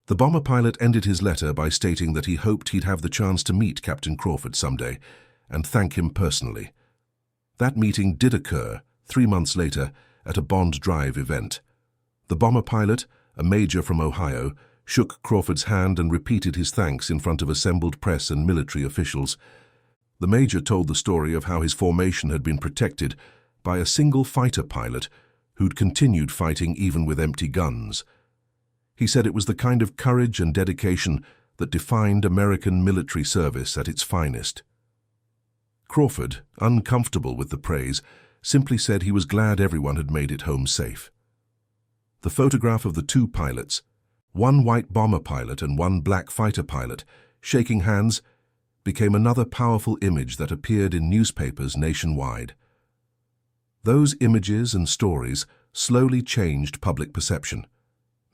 The bomber pilot ended his letter by stating that he hoped he'd have the chance to meet Captain Crawford someday and thank him personally. That meeting did occur 3 months later at a Bond Drive event. The bomber pilot, a major from Ohio, shook Crawford's hand and repeated his thanks in front of assembled press and military officials. The major told the story of how his formation had been protected by a single fighter pilot who'd continued fighting even with empty guns. He said it was the kind of courage and dedication that defined American military service at its finest. Crawford, uncomfortable with the praise, simply said he was glad everyone had made it home safe. The photograph of the 2 pilots, one white bomber pilot and one black fighter pilot, shaking hands, became another powerful image that appeared in newspapers nationwide. Those images and stories slowly changed public perception.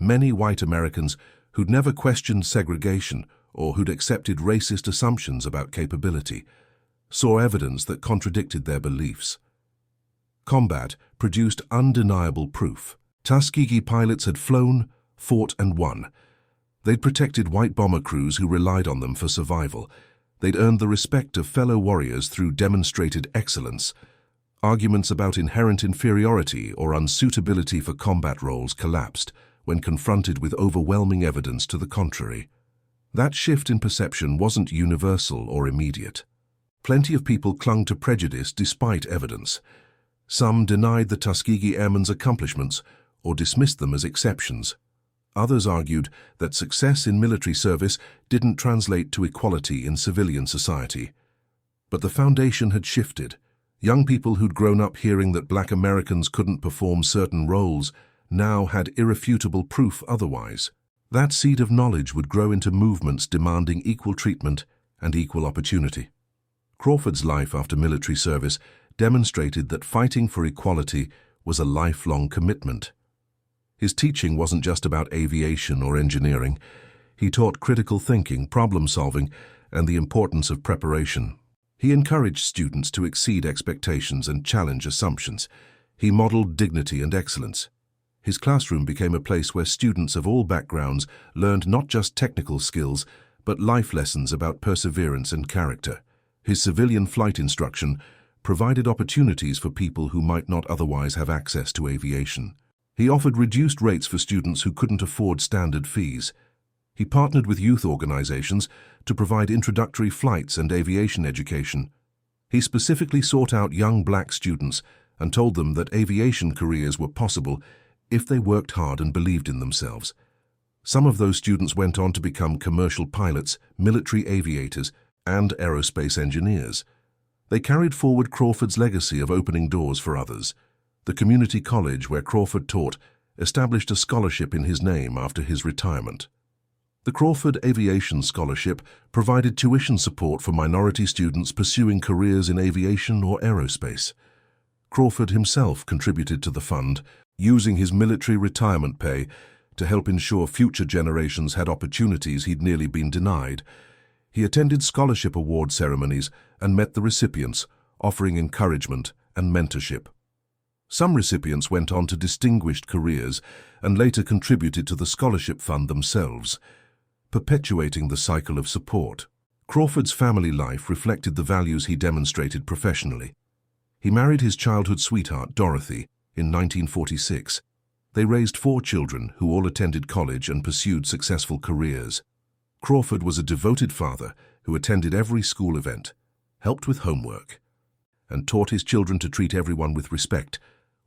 Many white Americans who'd never questioned segregation or who'd accepted racist assumptions about capability saw evidence that contradicted their beliefs. Combat produced undeniable proof. Tuskegee pilots had flown, fought, and won. They'd protected white bomber crews who relied on them for survival. They'd earned the respect of fellow warriors through demonstrated excellence. Arguments about inherent inferiority or unsuitability for combat roles collapsed when confronted with overwhelming evidence to the contrary. That shift in perception wasn't universal or immediate. Plenty of people clung to prejudice despite evidence. Some denied the Tuskegee Airmen's accomplishments or dismissed them as exceptions. Others argued that success in military service didn't translate to equality in civilian society. But the foundation had shifted. Young people who'd grown up hearing that Black Americans couldn't perform certain roles now had irrefutable proof otherwise. That seed of knowledge would grow into movements demanding equal treatment and equal opportunity. Crawford's life after military service demonstrated that fighting for equality was a lifelong commitment. His teaching wasn't just about aviation or engineering. He taught critical thinking, problem-solving, and the importance of preparation. He encouraged students to exceed expectations and challenge assumptions. He modeled dignity and excellence. His classroom became a place where students of all backgrounds learned not just technical skills, but life lessons about perseverance and character. His civilian flight instruction provided opportunities for people who might not otherwise have access to aviation. He offered reduced rates for students who couldn't afford standard fees. He partnered with youth organizations to provide introductory flights and aviation education. He specifically sought out young black students and told them that aviation careers were possible if they worked hard and believed in themselves. Some of those students went on to become commercial pilots, military aviators, and aerospace engineers. They carried forward Crawford's legacy of opening doors for others. The community college where Crawford taught established a scholarship in his name after his retirement. The Crawford Aviation Scholarship provided tuition support for minority students pursuing careers in aviation or aerospace. Crawford himself contributed to the fund, using his military retirement pay to help ensure future generations had opportunities he'd nearly been denied. He attended scholarship award ceremonies and met the recipients, offering encouragement and mentorship. Some recipients went on to distinguished careers and later contributed to the scholarship fund themselves, perpetuating the cycle of support. Crawford's family life reflected the values he demonstrated professionally. He married his childhood sweetheart, Dorothy, in 1946. They raised 4 children who all attended college and pursued successful careers. Crawford was a devoted father who attended every school event, helped with homework, and taught his children to treat everyone with respect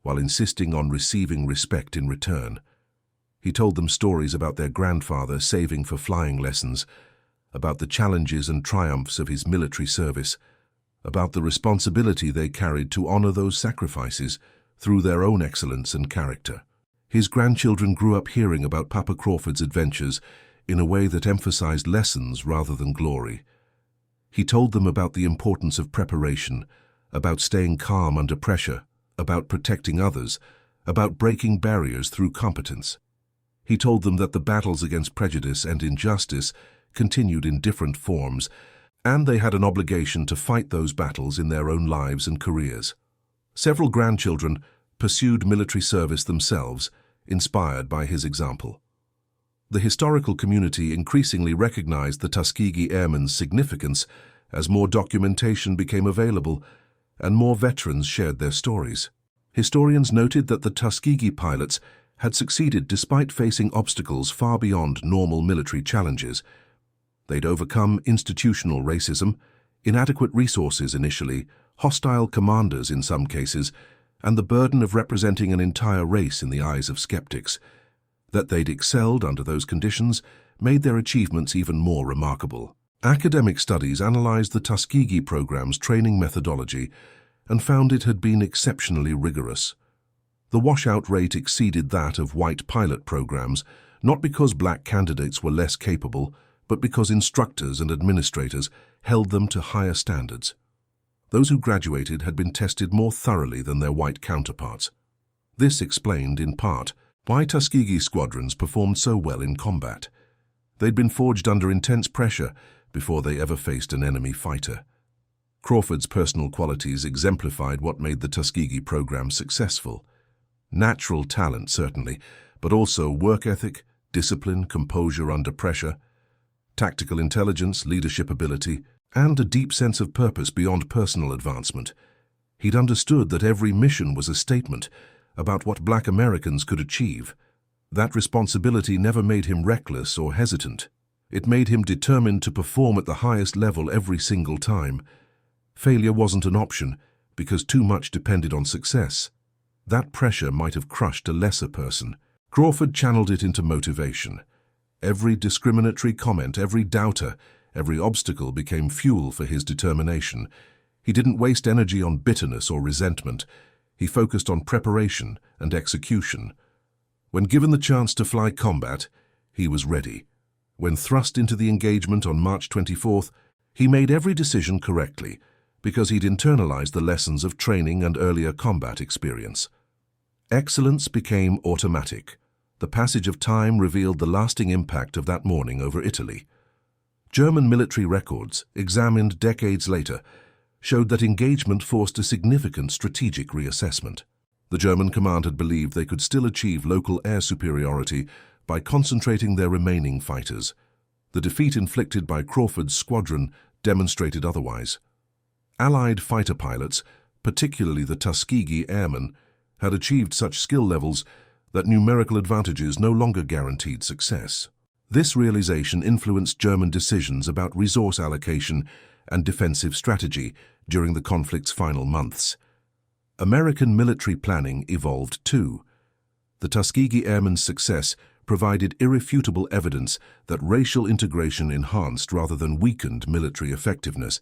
while insisting on receiving respect in return. He told them stories about their grandfather saving for flying lessons, about the challenges and triumphs of his military service, about the responsibility they carried to honor those sacrifices through their own excellence and character. His grandchildren grew up hearing about Papa Crawford's adventures in a way that emphasized lessons rather than glory. He told them about the importance of preparation, about staying calm under pressure, about protecting others, about breaking barriers through competence. He told them that the battles against prejudice and injustice continued in different forms, and they had an obligation to fight those battles in their own lives and careers. Several grandchildren pursued military service themselves, inspired by his example. The historical community increasingly recognized the Tuskegee Airmen's significance as more documentation became available and more veterans shared their stories. Historians noted that the Tuskegee pilots had succeeded despite facing obstacles far beyond normal military challenges. They'd overcome institutional racism, inadequate resources initially, hostile commanders in some cases, and the burden of representing an entire race in the eyes of skeptics. That they'd excelled under those conditions made their achievements even more remarkable. Academic studies analyzed the Tuskegee program's training methodology and found it had been exceptionally rigorous. The washout rate exceeded that of white pilot programs, not because black candidates were less capable, but because instructors and administrators held them to higher standards. Those who graduated had been tested more thoroughly than their white counterparts. This explained, in part, why Tuskegee squadrons performed so well in combat. They'd been forged under intense pressure before they ever faced an enemy fighter. Crawford's personal qualities exemplified what made the Tuskegee program successful. Natural talent, certainly, but also work ethic, discipline, composure under pressure, tactical intelligence, leadership ability, and a deep sense of purpose beyond personal advancement. He'd understood that every mission was a statement about what Black Americans could achieve. That responsibility never made him reckless or hesitant. It made him determined to perform at the highest level every single time. Failure wasn't an option because too much depended on success. That pressure might have crushed a lesser person. Crawford channeled it into motivation. Every discriminatory comment, every doubter, every obstacle became fuel for his determination. He didn't waste energy on bitterness or resentment. He focused on preparation and execution. When given the chance to fly combat, he was ready. When thrust into the engagement on March 24th, he made every decision correctly because he'd internalized the lessons of training and earlier combat experience. Excellence became automatic. The passage of time revealed the lasting impact of that morning over Italy. German military records, examined decades later, showed that engagement forced a significant strategic reassessment. The German command had believed they could still achieve local air superiority by concentrating their remaining fighters. The defeat inflicted by Crawford's squadron demonstrated otherwise. Allied fighter pilots, particularly the Tuskegee Airmen, had achieved such skill levels that numerical advantages no longer guaranteed success. This realization influenced German decisions about resource allocation and defensive strategy during the conflict's final months. American military planning evolved too. The Tuskegee Airmen's success provided irrefutable evidence that racial integration enhanced rather than weakened military effectiveness.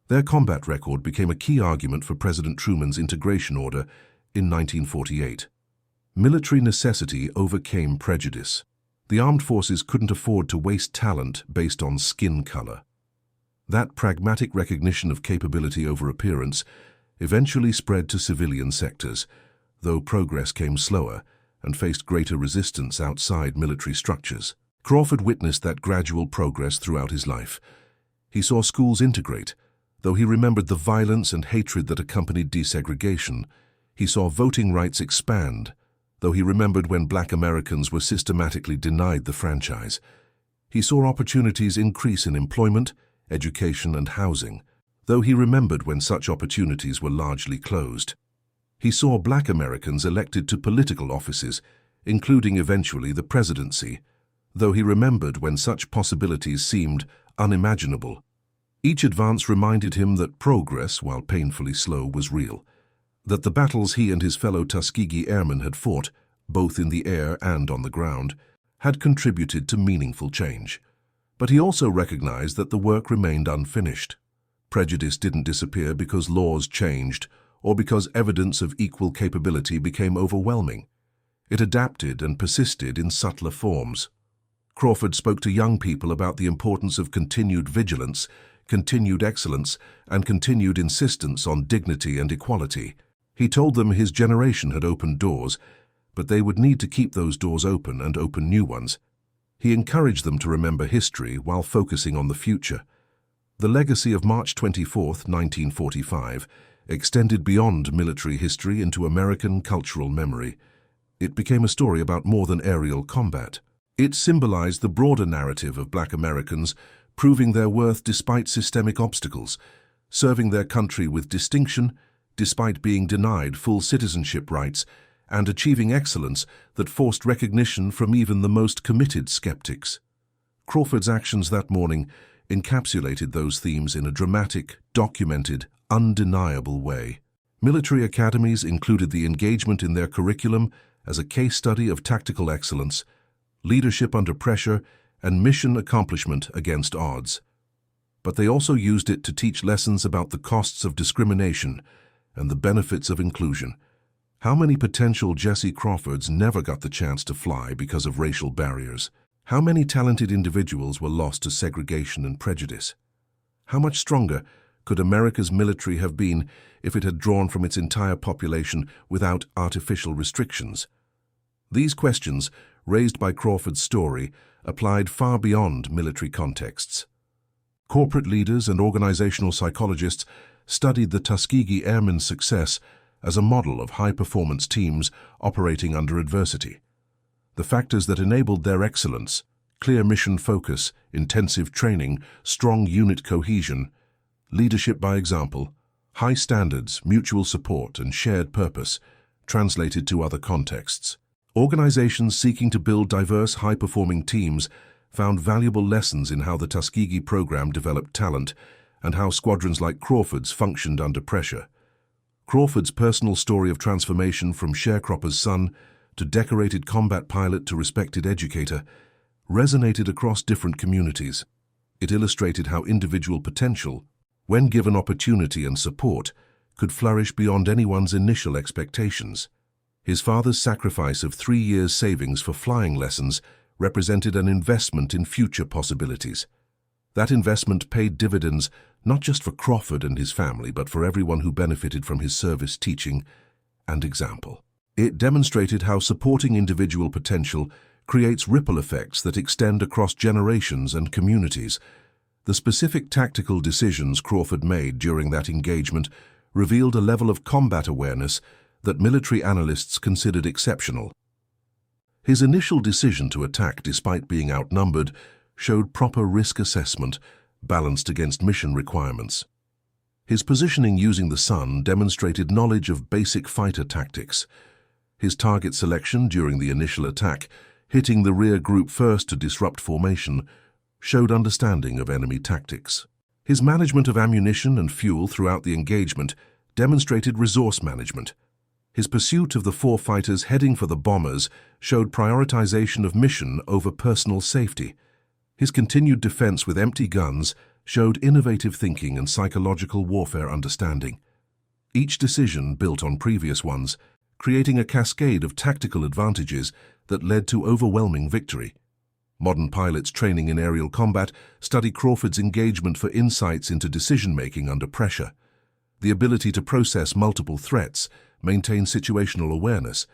Their combat record became a key argument for President Truman's integration order in 1948. Military necessity overcame prejudice. The armed forces couldn't afford to waste talent based on skin color. That pragmatic recognition of capability over appearance eventually spread to civilian sectors, though progress came slower and faced greater resistance outside military structures. Crawford witnessed that gradual progress throughout his life. He saw schools integrate, though he remembered the violence and hatred that accompanied desegregation. He saw voting rights expand, though he remembered when Black Americans were systematically denied the franchise. He saw opportunities increase in employment, education, and housing, though he remembered when such opportunities were largely closed. He saw Black Americans elected to political offices, including eventually the presidency, though he remembered when such possibilities seemed unimaginable. Each advance reminded him that progress, while painfully slow, was real, that the battles he and his fellow Tuskegee Airmen had fought, both in the air and on the ground, had contributed to meaningful change. But he also recognized that the work remained unfinished. Prejudice didn't disappear because laws changed or because evidence of equal capability became overwhelming. It adapted and persisted in subtler forms. Crawford spoke to young people about the importance of continued vigilance, continued excellence, and continued insistence on dignity and equality. He told them his generation had opened doors, but they would need to keep those doors open and open new ones. He encouraged them to remember history while focusing on the future. The legacy of March 24, 1945, extended beyond military history into American cultural memory. It became a story about more than aerial combat. It symbolized the broader narrative of Black Americans proving their worth despite systemic obstacles, serving their country with distinction despite being denied full citizenship rights, and achieving excellence that forced recognition from even the most committed skeptics. Crawford's actions that morning encapsulated those themes in a dramatic, documented, undeniable way. Military academies included the engagement in their curriculum as a case study of tactical excellence, leadership under pressure, and mission accomplishment against odds. But they also used it to teach lessons about the costs of discrimination and the benefits of inclusion. How many potential Jesse Crawfords never got the chance to fly because of racial barriers? How many talented individuals were lost to segregation and prejudice? How much stronger could America's military have been if it had drawn from its entire population without artificial restrictions? These questions, raised by Crawford's story, applied far beyond military contexts. Corporate leaders and organizational psychologists studied the Tuskegee Airmen's success as a model of high-performance teams operating under adversity. The factors that enabled their excellence, clear mission focus, intensive training, strong unit cohesion, leadership by example, high standards, mutual support, and shared purpose, translated to other contexts. Organizations seeking to build diverse, high-performing teams found valuable lessons in how the Tuskegee program developed talent and how squadrons like Crawford's functioned under pressure. Crawford's personal story of transformation from sharecropper's son to decorated combat pilot to respected educator resonated across different communities. It illustrated how individual potential, when given opportunity and support, could flourish beyond anyone's initial expectations. His father's sacrifice of 3 years' savings for flying lessons represented an investment in future possibilities. That investment paid dividends not just for Crawford and his family, but for everyone who benefited from his service, teaching, and example. It demonstrated how supporting individual potential creates ripple effects that extend across generations and communities. The specific tactical decisions Crawford made during that engagement revealed a level of combat awareness that military analysts considered exceptional. His initial decision to attack despite being outnumbered showed proper risk assessment balanced against mission requirements. His positioning using the sun demonstrated knowledge of basic fighter tactics. His target selection during the initial attack, hitting the rear group first to disrupt formation, showed understanding of enemy tactics. His management of ammunition and fuel throughout the engagement demonstrated resource management. His pursuit of the 4 fighters heading for the bombers showed prioritization of mission over personal safety. His continued defense with empty guns showed innovative thinking and psychological warfare understanding. Each decision built on previous ones, creating a cascade of tactical advantages that led to overwhelming victory. Modern pilots training in aerial combat study Crawford's engagement for insights into decision-making under pressure. The ability to process multiple threats, maintain situational awareness,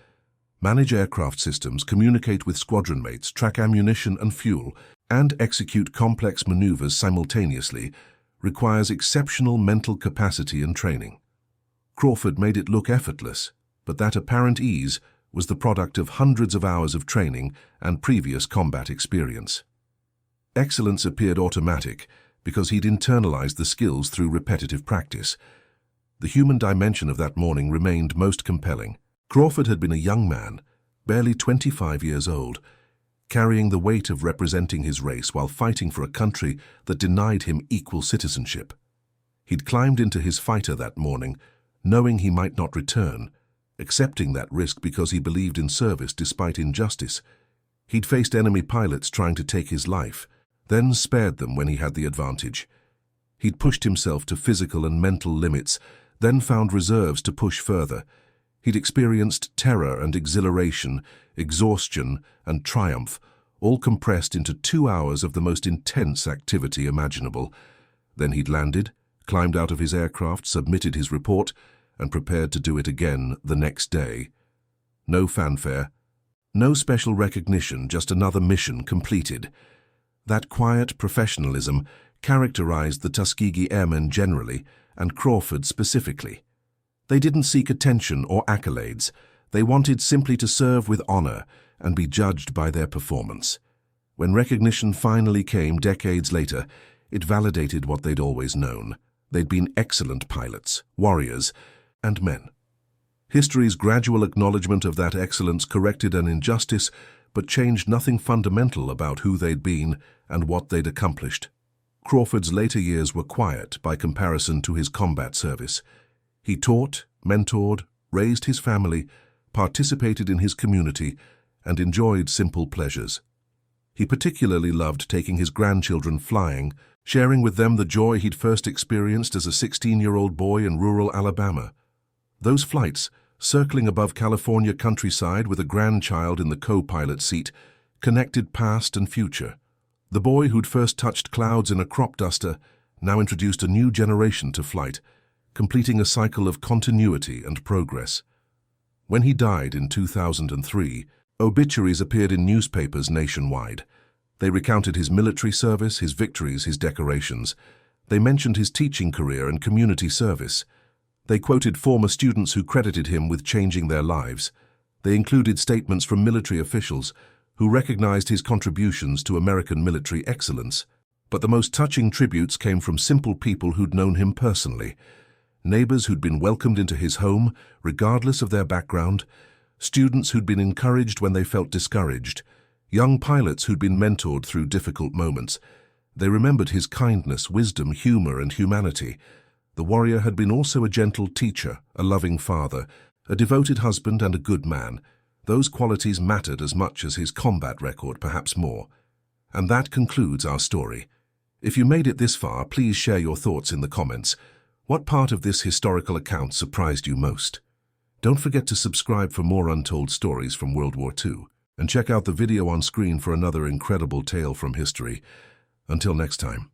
manage aircraft systems, communicate with squadron mates, track ammunition and fuel, and execute complex maneuvers simultaneously requires exceptional mental capacity and training. Crawford made it look effortless, but that apparent ease was the product of hundreds of hours of training and previous combat experience. Excellence appeared automatic because he'd internalized the skills through repetitive practice. The human dimension of that morning remained most compelling. Crawford had been a young man, barely 25 years old, carrying the weight of representing his race while fighting for a country that denied him equal citizenship. He'd climbed into his fighter that morning, knowing he might not return, accepting that risk because he believed in service despite injustice. He'd faced enemy pilots trying to take his life, then spared them when he had the advantage. He'd pushed himself to physical and mental limits, then found reserves to push further. He'd experienced terror and exhilaration, exhaustion and triumph, all compressed into 2 hours of the most intense activity imaginable. Then he'd landed, climbed out of his aircraft, submitted his report, and prepared to do it again the next day. No fanfare, no special recognition, just another mission completed. That quiet professionalism characterized the Tuskegee Airmen generally, and Crawford specifically. They didn't seek attention or accolades. They wanted simply to serve with honor and be judged by their performance. When recognition finally came decades later, it validated what they'd always known. They'd been excellent pilots, warriors, and men. History's gradual acknowledgement of that excellence corrected an injustice, but changed nothing fundamental about who they'd been and what they'd accomplished. Crawford's later years were quiet by comparison to his combat service. He taught, mentored, raised his family, participated in his community, and enjoyed simple pleasures. He particularly loved taking his grandchildren flying, sharing with them the joy he'd first experienced as a 16-year-old boy in rural Alabama. Those flights, circling above California countryside with a grandchild in the co-pilot seat, connected past and future. The boy who'd first touched clouds in a crop duster now introduced a new generation to flight, completing a cycle of continuity and progress. When he died in 2003, obituaries appeared in newspapers nationwide. They recounted his military service, his victories, his decorations. They mentioned his teaching career and community service. They quoted former students who credited him with changing their lives. They included statements from military officials who recognized his contributions to American military excellence. But the most touching tributes came from simple people who'd known him personally. Neighbors who'd been welcomed into his home, regardless of their background. Students who'd been encouraged when they felt discouraged. Young pilots who'd been mentored through difficult moments. They remembered his kindness, wisdom, humor, and humanity. The warrior had been also a gentle teacher, a loving father, a devoted husband, and a good man. Those qualities mattered as much as his combat record, perhaps more. And that concludes our story. If you made it this far, please share your thoughts in the comments. What part of this historical account surprised you most? Don't forget to subscribe for more untold stories from World War II, and check out the video on screen for another incredible tale from history. Until next time.